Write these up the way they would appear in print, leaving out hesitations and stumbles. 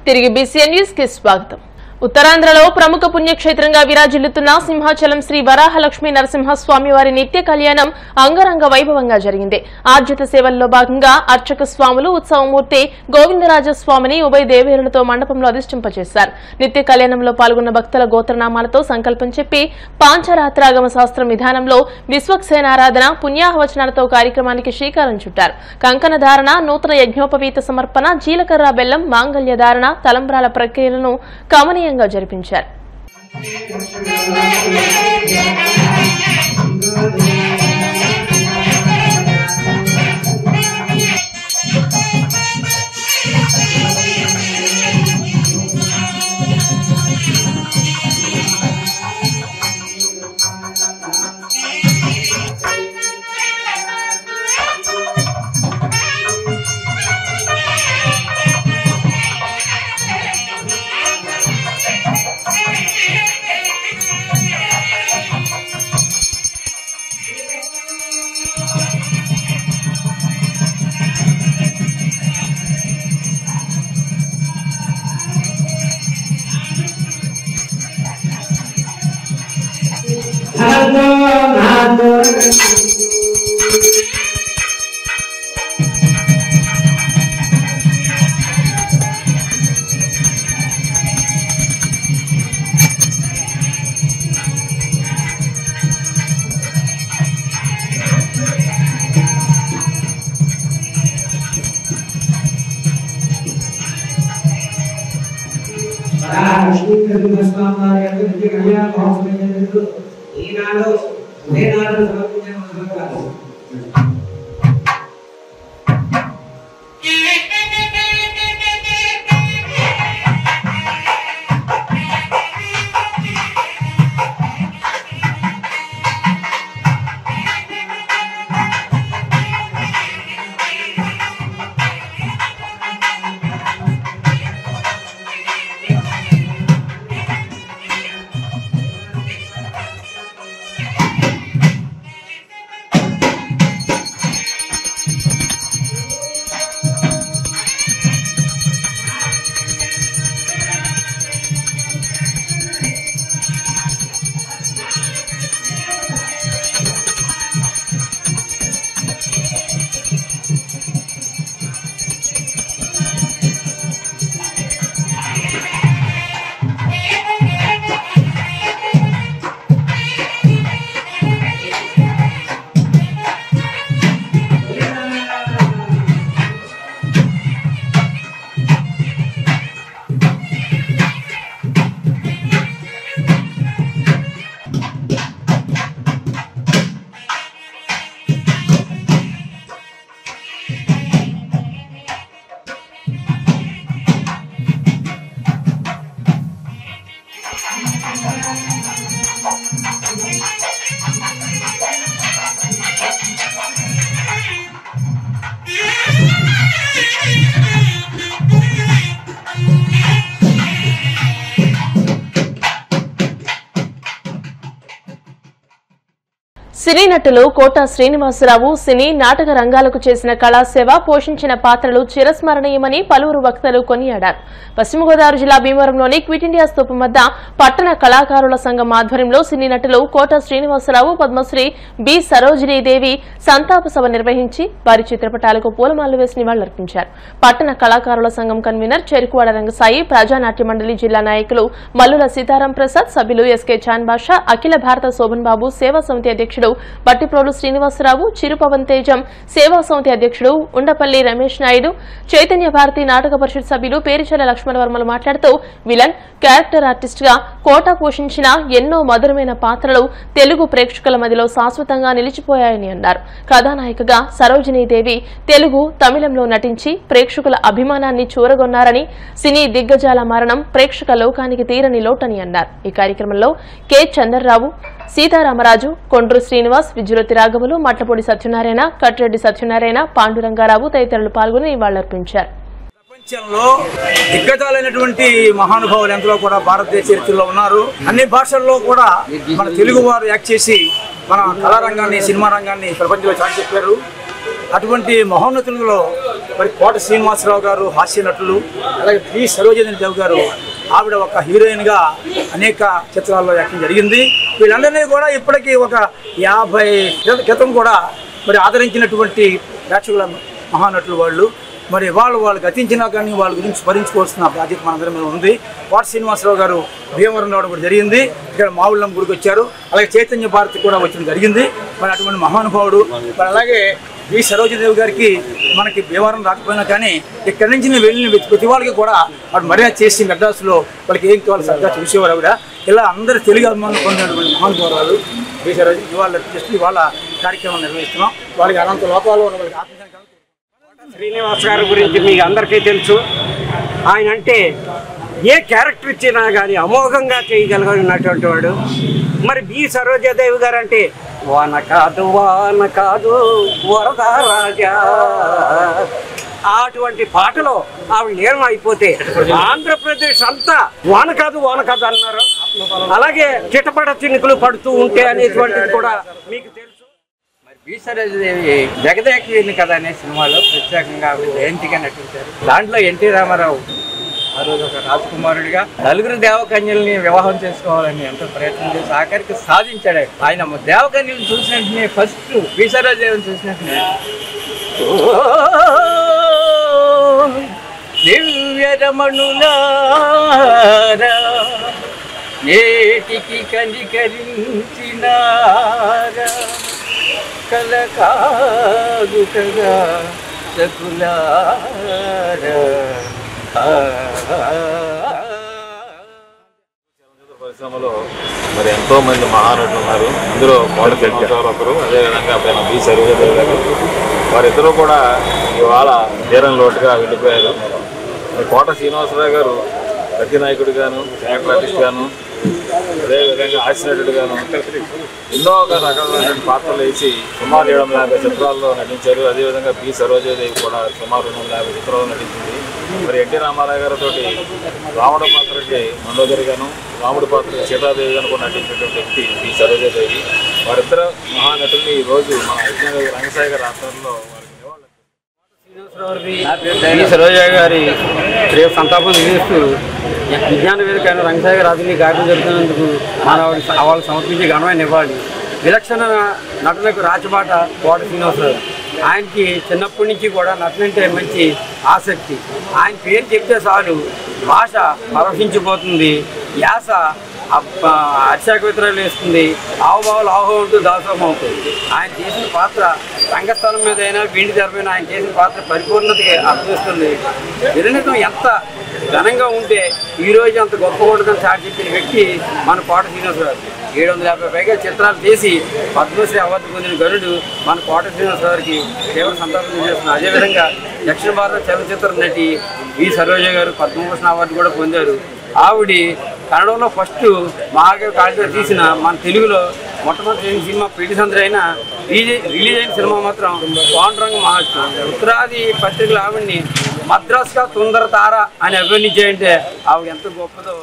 తిరిగి BCN news కి స్వాగతం. ఉత్తరాంధ్రలో ప్రముఖ పుణ్యక్షేత్రంగా విరాజిల్లుతున్న సింహాచలం శ్రీ వరాహలక్ష్మీ నరసింహస్వామి వారి నిత్య కళ్యాణం అంగరంగ వైభవంగా జరిగింది. ఆర్జిత సేవల్లో భాగంగా అర్చక స్వాములు ఉత్సవమూర్తి గోవిందరాజస్వామిని ఉభయ దేవేరులతో మండపంలో అధిష్టింపచేశారు. నిత్య కళ్యాణంలో పాల్గొన్న భక్తుల గోత్రనామాలతో సంకల్పం చెప్పి పాంచరాత్రాగమ శాస్త్రం విధానంలో విశ్వక్సేనారాధన పుణ్యాహవచనాలతో కార్యక్రమానికి శ్రీకారం చుట్టారు. కంకణ ధారణ, నూతన యజ్ఞోపవీత సమర్పణ, జీలకర్ర బెల్లం, మాంగళ్య ధారణ, తలంబ్రాల ప్రక్రియలను కమనీయంగా జరిపించారు. సినీ నటులు కోట శ్రీనివాసరావు సినీ నాటక రంగాలకు చేసిన కళాసేవ, పోషించిన పాత్రలు చిరస్మరణీయమని పలువురు వక్తలు కొనియాడారు. పశ్చిమ గోదావరి జిల్లా భీమవరంలోని క్విట్ ఇండియా స్తూపం వద్ద పట్టణ కళాకారుల సంఘం ఆధ్వర్యంలో సినీ నటులు కోట శ్రీనివాసరావు, పద్మశ్రీ బి సరోజినీదేవి సంతాప సభ నిర్వహించి వారి చిత్రపటాలకు పూలమాలలు వేసి నివాళులర్పించారు. పట్టణ కళాకారుల సంఘం కన్వీనర్ చెరుకువాడ రంగసాయి, ప్రజానాట్య మండలి జిల్లా నాయకులు మల్లుల సీతారాం ప్రసాద్, సభ్యులు ఎస్కే చాన్ బాషా, అఖిల భారత శోభన్ బాబు, సేవా సమితి అధ్యక్షుడు బట్టిప్రోలు శ్రీనివాసరావు, చిరుపవన్ తేజం, సేవా సమితి అధ్యక్షుడు ఉండపల్లి రమేష్ నాయుడు, చైతన్య భారతి నాటక పరిషత్ సభ్యులు పేరిచెల లక్ష్మణవర్మలు మాట్లాడుతూ విలన్, క్యారెక్టర్ ఆర్టిస్ట్ గా కోట పోషించిన ఎన్నో మధురమైన పాత్రలు తెలుగు ప్రేక్షకుల మధ్యలో శాశ్వతంగా నిలిచిపోయాయని అన్నారు. కథానాయికగా సరోజినీదేవి తెలుగు, తమిళంలో నటించి ప్రేక్షకుల అభిమానాన్ని చూరగొన్నారని, సినీ దిగ్గజాల మరణం ప్రేక్షక లోకానికి తీరని లోటని అన్నారు. ఈ కార్యక్రమంలో కె చంద్రరావు, సీతారామరాజు, కొండ్రు శ్రీనివాస్, విజ్జులతి రాఘవులు, మట్లపూడి సత్యనారాయణ, కట్రెడ్డి సత్యనారాయణ, పాండురంగారావు తదితరులు పాల్గొని నివాళులర్పించారు. ప్రపంచంలో దిగ్గజాలైనటువంటి మహానుభావులు ఎంతో కూడా భారతదేశ చరిత్రలో ఉన్నారు. అన్ని భాషల్లో కూడా మన తెలుగు వారు యాక్ట్ చేసి మన కళారంగాన్ని, సినిమా రంగాన్ని ప్రపంచంలో చాటి చెప్పారు. అటువంటి మహోన్నతులలో మరి కోట శ్రీనివాసరావు గారు హాస్య నటులు, అలాగే పి సరోజినీదేవి గారు ఆవిడ ఒక హీరోయిన్గా అనేక చిత్రాల్లో యాక్టింగ్ జరిగింది. వీళ్ళందరినీ కూడా ఇప్పటికీ ఒక 50 క్రితం కూడా మరి ఆదరించినటువంటి ప్రేక్షకుల మహానటులు వాళ్ళు. మరి వాళ్ళు గతించినా కానీ వాళ్ళ గురించి స్మరించుకోవాల్సిన బాధ్యత మనందరి మీద ఉంది. కోట శ్రీనివాసరావు గారు భీమవరం రావడం కూడా జరిగింది. ఇక్కడ మావుళ్ళం గుడికి వచ్చారు. అలాగే చైతన్య భారతి కూడా వచ్చడం జరిగింది. మరి అటువంటి మహానుభావుడు. మరి అలాగే వి సరోజినీదేవి గారికి మనకి భీమవరం రాకపోయినా కానీ ఇక్కడి నుంచి వెళ్ళిన ప్రతి వాళ్ళకి కూడా వాడు మర్యాద చేసి మెడ్రాసులో వాళ్ళకి ఏం కావాలి సరిగ్గా చూసేవారు ఆవిడ. ఇలా అందరూ తెలుగు అభిమానులు పొందినటువంటి మహానుభావులు వి సరోజిని ఇవాళ జస్ట్ ఇవాళ కార్యక్రమం నిర్వహిస్తున్నాం. వాళ్ళకి అనంత లోపాలు ఉన్న వాళ్ళకి ఆత్మీయంగా శ్రీనివాస్ గారి గురించి మీకు అందరికీ తెలుసు. ఆయన అంటే ఏ క్యారెక్టర్ ఇచ్చినా కానీ అమోఘంగా చేయగలిగినటువంటి వాడు. మరి బి సరోజాదేవి గారు అంటే వాన కాదు వరద రాజా అటువంటి పాటలో ఆవిడ లీనం అయిపోతే ఆంధ్రప్రదేశ్ అంతా వాన కాదు అన్నారు. అలాగే చిటపట చినుకులు పడుతూ ఉంటే అనేటువంటిది కూడా మీకు తెలుసు. బి సరోజాదేవి జగదేకవీరుని కథ అనే సినిమాలో ప్రత్యేకంగా జయంతిగా నటించారు. దాంట్లో ఎన్టీ రామారావు ఆ రోజు ఒక రాజకుమారుడిగా 4 దేవకన్యల్ని వివాహం చేసుకోవాలని ఎంతో ప్రయత్నం చేసి ఆఖరికి సాధించాడు. ఆయన దేవకన్యలను చూసిన వెంటనే ఫస్ట్ బి సరోజాదేవిని చూసిన వెంటనే దివ్య రమణులారా నేటికి కనికరించినారా కలకాగుటగా సకులారా. పరిశ్రమలో మరి ఎంతో మంది మహానటులు ఉన్నారు. అందులో కోట శ్రీనివాసరావు ఒకరు, అదేవిధంగా బి సరోజాదేవి గారు. వారిద్దరూ కూడా ఇవాళ తీరం లోటుగా వెళ్ళిపోయారు. కోట శ్రీనివాసరావు గారు ప్రతినాయకుడు గాను, క్యారెక్టర్ ఆర్టిస్ట్ గాను, అదేవిధంగా హాస్యనటుడు గాను ఎన్నో రకాలైన పాత్రలు వేసి సుమారు 750 చిత్రాల్లో నటించారు. అదేవిధంగా బి సరోజాదేవి కూడా సుమారు 250 చిత్రాల్లో నటించింది. మరి ఎన్టీ రామారావు గారితో రాముడు పాత్రకి మండోదరి గాను, రాముడి పాత్రకి సీతాదేవి గాను కూడా నటించినటువంటి వ్యక్తి బి సరోజాదేవి. వారిద్దరు మహానటుల్ని ఈరోజు మన విజయనగర రంగసాయి గారి ఆధ్వర్యంలో బి సరోజా గారి రేపు సంతాపం తెలియజేస్తూ విజ్ఞాన వేదిక అయిన రంగసాయి గారి రాజుని కార్యం జరుగుతున్నందుకు వాళ్ళు సమర్పించే ఘనమైన ఇవ్వాలి. విలక్షణ నటులకు రాచబాట కోట శ్రీనివాసరావు. ఆయనకి చిన్నప్పటి నుంచి కూడా నటనంటే మంచి ఆసక్తి. ఆయన పేరు చెప్తే చాలు భాష పరవశించిపోతుంది, యాస అత్యాకవిత్రాలు వేస్తుంది, ఆవుభావాలు ఆహో ఉంటూ దాసోహం అవుతుంది. ఆయన చేసిన పాత్ర రంగస్థలం మీద అయినా వీండి తెరపైన ఆయన చేసిన పాత్ర పరిపూర్ణతగా అర్థమిస్తుంది. విరణితం ఎంత ఘనంగా ఉంటే ఈరోజు అంత గొప్ప ఉండదని చాటి చెప్పిన వ్యక్తి మన కోట శ్రీనివాసరావు. 750 పైగా చిత్రాలు చేసి పద్మశ్రీ అవార్డు పొందిన గరుడు మన కోట శ్రీనివాసరావుకి కేవలం సంతాపం చేస్తున్నారు. అదేవిధంగా దక్షిణ భారత చలనచిత్ర నటి వి సరోజ గారు పద్మభూషణ అవార్డు కూడా పొందారు. ఆవిడ కన్నడంలో ఫస్ట్ మహాకవి కాళిదాసు తీసిన మన తెలుగులో మొట్టమొదటి సినిమా పెళ్లి సందడి అయినా రిలీజ్ అయిన సినిమా మాత్రం పాండురంగ మహాత్మ. ఉత్తరాది పత్రికలు ఆవిడ్ని మద్రాసుగా సుందర తార అని అభివర్ణించాయంటే ఆవిడ ఎంత గొప్పదో.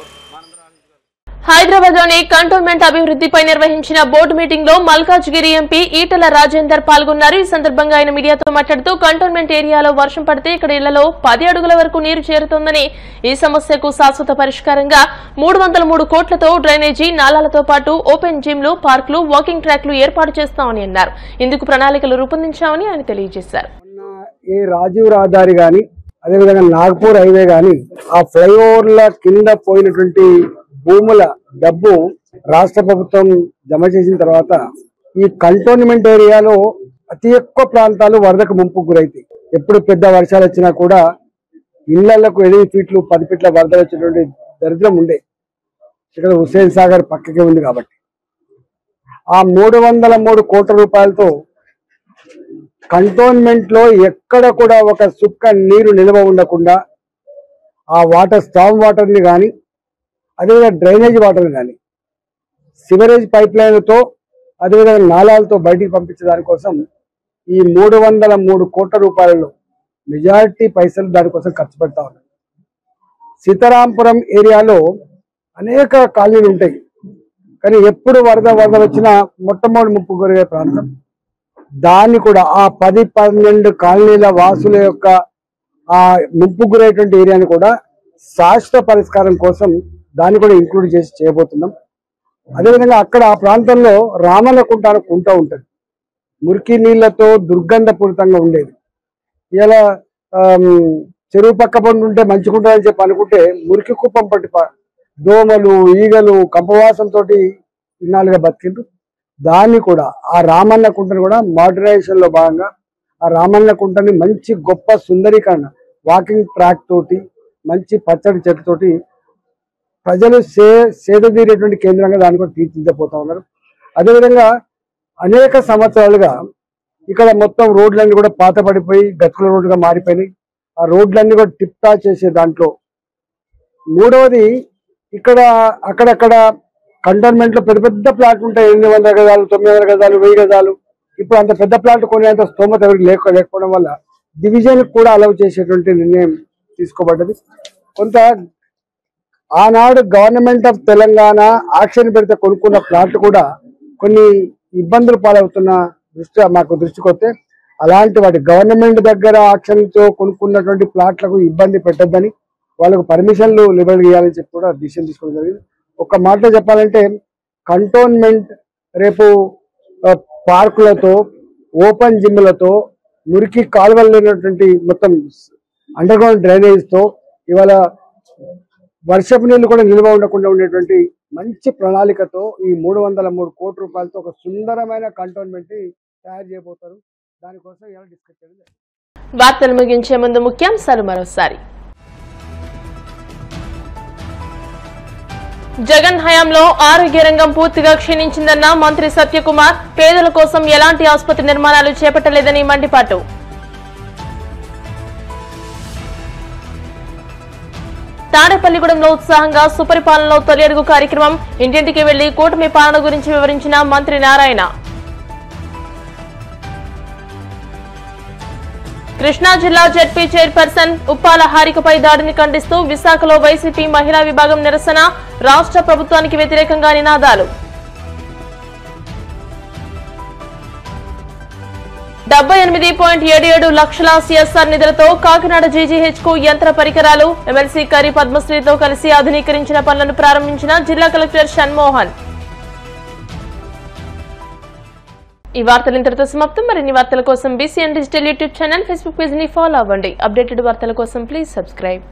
హైదరాబాద్ లోని కంటోన్మెంట్ అభివృద్ధిపై నిర్వహించిన బోర్డు మీటింగ్ లో మల్కాజ్గిరి ఎంపీ ఈటల రాజేందర్ పాల్గొన్నారు. ఈ సందర్భంగా ఆయన మీడియాతో మాట్లాడుతూ కంటోన్మెంట్ ఏరియాలో వర్షం పడితే ఇక్కడ ఇళ్లలో 10 అడుగుల వరకు నీరు చేరుతోందని, ఈ సమస్యకు శాశ్వత పరిష్కారంగా 303 కోట్లతో డ్రైనేజీ, నాలాలతో పాటు ఓపెన్ జిమ్లు, పార్కులు, వాకింగ్ ట్రాక్లు ఏర్పాటు చేస్తామని అన్నారు. ఇందుకు ప్రణాళికలు రూపొందించామని ఆయన తెలియజేశారు. ఈ రాజీవ్ రహదారి గాని, అదేవిధంగా నాగపూర్ హైవే గాని, ఆ ఫ్లైఓవర్ల కింద పోయినటువంటి భూముల డబ్బు రాష్ట్ర ప్రభుత్వం జమ చేసిన తర్వాత ఈ కంటోన్మెంట్ ఏరియాలో అతి ఎక్కువ ప్రాంతాలు వరదకు ముంపుకు గురైతాయి. ఎప్పుడు పెద్ద వర్షాలు వచ్చినా కూడా ఇళ్లకు 8 ఫీట్లు 10 ఫీట్ల వరదలు వచ్చేటువంటి దరిద్రం ఉండే. ఇక్కడ హుస్సేన్ సాగర్ పక్కకే ఉంది కాబట్టి ఆ 303 కోట్ల రూపాయలతో కంటోన్మెంట్ లో ఎక్కడ కూడా ఒక సుక్క నీరు నిల్వ ఉండకుండా ఆ వాటర్, స్టామ్ వాటర్ ని కానీ, అదేవిధంగా డ్రైనేజ్ వాటర్ కానీ, సివరేజ్ పైప్ లైన్లతో, అదేవిధంగా నాలాలతో బయటికి పంపించడానికి కోసం ఈ 303 కోట్ల రూపాయలలో మెజారిటీ పైసలు దానికోసం ఖర్చు పెడతా ఉన్నారు. సీతారాంపురం ఏరియాలో అనేక కాలనీలు ఉంటాయి, కానీ ఎప్పుడు వరద వచ్చినా మొట్టమొదటి ముప్పు గురయ్యే ప్రాంతం దాన్ని కూడా ఆ 10-12 కాలనీల వాసుల యొక్క ఆ ముంపు గురైనటువంటి ఏరియాని కూడా శాశ్వత పరిష్కారం కోసం దాన్ని కూడా ఇంక్లూడ్ చేసి చేయబోతున్నాం. అదేవిధంగా అక్కడ ఆ ప్రాంతంలో రామలకుంట అనే కుంట ఉంటుంది, మురికి నీళ్లతో దుర్గంధపూరితంగా ఉండేది. ఇలా చెరువు పక్క పండు ఉంటే మంచిగుంటుందని చెప్పి అనుకుంటే మురికి కుప్పం పట్టి దోమలు ఈగలు కంపవాసంతో ఇన్నాళ్ళుగా బతికిండ్రు. దాన్ని కూడా ఆ రామన్న కుంటని కూడా మోడర్నైజేషన్ లో భాగంగా ఆ రామన్న కుంటని మంచి గొప్ప సుందరీకరణ వాకింగ్ ట్రాక్ తోటి మంచి పచ్చడి చెట్టుతోటి ప్రజలు సేద తీరేటువంటి కేంద్రంగా దాన్ని కూడా తీర్చిదిద్దపోతా ఉన్నారు. అదేవిధంగా అనేక సంవత్సరాలుగా ఇక్కడ మొత్తం రోడ్లన్నీ కూడా పాత పడిపోయి గతుకుల రోడ్డుగా మారిపోయినాయి. ఆ రోడ్లన్నీ కూడా టిప్ టాప్ చేసే దాంట్లో మూడవది ఇక్కడ అక్కడక్కడ కంటోన్మెంట్ లో పెద్ద పెద్ద ప్లాట్లు ఉంటాయి, 800 గజాలు 900 గజాలు 1000 గజాలు. ఇప్పుడు అంత పెద్ద ప్లాట్ కొనేంత స్తోమత ఎవరికి లేకపోవడం వల్ల డివిజన్ కూడా అలౌ చేసేటువంటి నిర్ణయం తీసుకోబడ్డది. కొంత ఆనాడు గవర్నమెంట్ ఆఫ్ తెలంగాణ యాక్షన్ పెడితే కొనుక్కున్న ప్లాట్లు కూడా కొన్ని ఇబ్బందులు పాలవుతున్న దృష్ట్యా మాకు దృష్టికి వస్తే అలాంటి వాటి గవర్నమెంట్ దగ్గర యాక్షన్తో కొనుక్కున్నటువంటి ప్లాట్లకు ఇబ్బంది పెట్టద్దని వాళ్ళకు పర్మిషన్లు లిబరల్ ఇవ్వాలని చెప్పి కూడా డిసిషన్ తీసుకోవడం జరిగింది. ఒక మాటలో చెప్పాలంటే కంటోన్మెంట్ రేపు పార్కులతో ఓపెన్ జిమ్లతో మురికి కాలువలు లేనటువంటి మొత్తం అండర్ గ్రౌండ్ డ్రైనేజ్తో ఇవాళ వర్షపు నీళ్లు కూడా నిల్వ ఉండకుండా ఉండేటువంటి మంచి ప్రణాళికతో ఈ 303 కోట్ల రూపాయలతో ఒక సుందరమైన కంటోన్మెంట్ తయారు చేయబోతారు. దానికోసం ఇలా డిస్కస్ చేయాలి. వార్తలు ముగించే ముందు ముఖ్యాంశాలు మరోసారి. జగన్ హయాంలో ఆరోగ్య రంగం పూర్తిగా క్షీణించిందన్న మంత్రి సత్యకుమార్. పేదల కోసం ఎలాంటి ఆసుపత్రి నిర్మాణాలు చేపట్టలేదని మండిపాటు. తాడేపల్లిగూడెంలో ఉత్సాహంగా సుపరిపాలనలో తొలి అడుగు కార్యక్రమం. ఇంటింటికి వెళ్లి కూటమి పాలన గురించి వివరించిన మంత్రి నారాయణ. కృష్ణా జిల్లా జెడ్పీ చైర్పర్సన్ ఉప్పాల హారికపై దాడిని ఖండిస్తూ విశాఖలో వైసీపీ మహిళా విభాగం నిరసన. రాష్ట్ర ప్రభుత్వానికి వ్యతిరేకంగా నినాదాలు. 78.77 లక్షల సిఎస్ఆర్ నిధులతో కాకినాడ జీజీహెచ్ కు యంత్ర పరికరాలు. ఎమ్మెల్సీ కరి పద్మశ్రీతో కలిసి ఆధునీకరించిన పనులను ప్రారంభించిన జిల్లా కలెక్టర్ షణ్మోహన్. ఈ వార్తలు ఇంతటితో సమాప్తం. మరిన్ని వార్తల కోసం BCN digital YouTube channel, Facebook page ని ఫాలో అవ్వండి. అప్డేటెడ్ వార్తల కోసం ప్లీజ్ సబ్స్క్రైబ్.